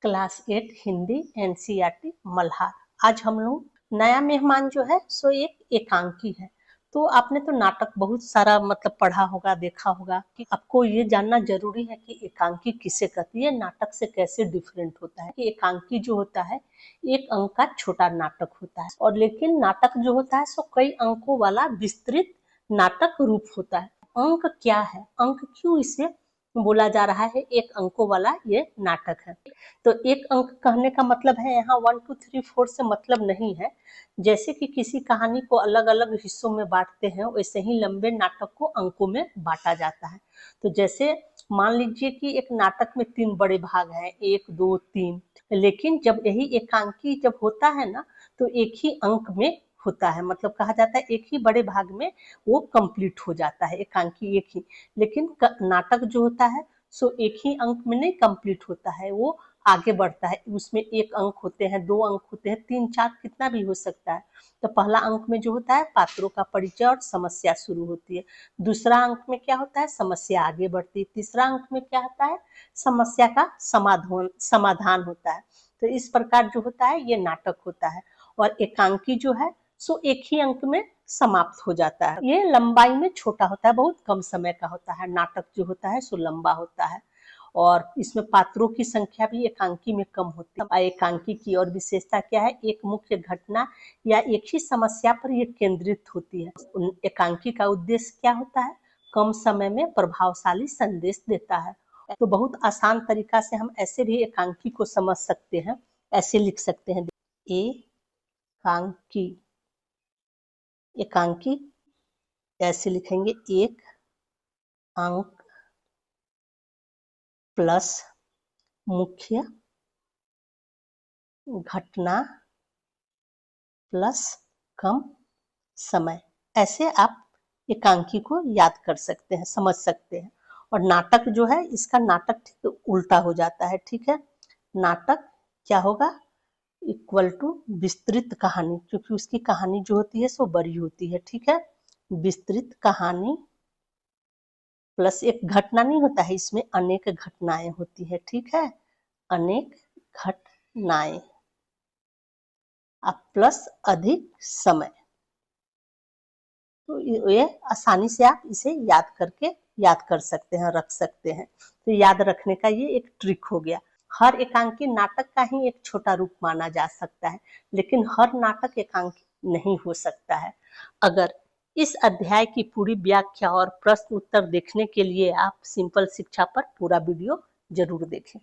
Class 8 Hindi NCERT Malhar. आज हम लोग नया मेहमान जो है सो एक एकांकी है। तो आपने तो नाटक बहुत सारा पढ़ा होगा, देखा होगा कि आपको ये जानना जरूरी है कि एकांकी किसे कहती है, नाटक से कैसे डिफरेंट होता है। कि एकांकी जो होता है एक अंक का छोटा नाटक होता है, और लेकिन नाटक जो होता है सो कई अंकों वाला विस्तृत नाटक रूप होता है। अंक क्या है, अंक क्यों इसे बोला जा रहा है एक अंकों वाला ये नाटक है। तो एक अंक कहने का मतलब है यहाँ 1 2 3 4 से मतलब नहीं है। जैसे कि किसी कहानी को अलग अलग हिस्सों में बांटते हैं, वैसे ही लंबे नाटक को अंकों में बांटा जाता है। तो जैसे मान लीजिए कि एक नाटक में 3 बड़े भाग हैं, 1 2 3, लेकिन जब यही एकांकी जब होता है ना तो एक ही अंक में होता है। मतलब कहा जाता है एक ही बड़े भाग में वो कंप्लीट हो जाता है, एकांकी एक ही। लेकिन नाटक जो होता है सो एक ही अंक में नहीं कंप्लीट होता है, वो आगे बढ़ता है। उसमें 1 अंक होते हैं, 2 अंक होते हैं, 3 4 कितना भी हो सकता है। तो पहला अंक में जो होता है पात्रों का परिचय और समस्या शुरू होती है। दूसरा अंक में क्या होता है, समस्या आगे बढ़ती है। तीसरा अंक में क्या होता है, समस्या का समाधान होता है। तो इस प्रकार जो होता है ये नाटक होता है। और एकांकी जो है सो एक ही अंक में समाप्त हो जाता है। ये लंबाई में छोटा होता है, बहुत कम समय का होता है। नाटक जो होता है सो लंबा होता है, और इसमें पात्रों की संख्या भी एकांकी में कम होती है। एकांकी की और विशेषता क्या है, एक मुख्य घटना या एक ही समस्या पर ये केंद्रित होती है। एकांकी का उद्देश्य क्या होता है, कम समय में प्रभावशाली संदेश देता है। तो बहुत आसान तरीका से हम ऐसे भी एकांकी को समझ सकते हैं, ऐसे लिख सकते हैं। एकांकी, एकांकी ऐसे लिखेंगे, एक अंक प्लस मुख्य घटना प्लस कम समय। ऐसे आप एकांकी को याद कर सकते हैं, समझ सकते हैं। और नाटक जो है इसका नाटक ठीक उल्टा हो जाता है, ठीक है। नाटक क्या होगा, इक्वल टू विस्तृत कहानी, क्योंकि उसकी कहानी जो होती है सो बड़ी होती है, ठीक है। विस्तृत कहानी प्लस एक घटना नहीं होता है, इसमें अनेक घटनाएं होती है, ठीक है। अनेक घटनाएं प्लस अधिक समय। तो ये आसानी से आप इसे याद कर सकते हैं, रख सकते हैं। तो याद रखने का ये एक ट्रिक हो गया। हर एकांकी नाटक का ही एक छोटा रूप माना जा सकता है, लेकिन हर नाटक एकांकी नहीं हो सकता है। अगर इस अध्याय की पूरी व्याख्या और प्रश्न उत्तर देखने के लिए आप सिंपल शिक्षा पर पूरा वीडियो जरूर देखें।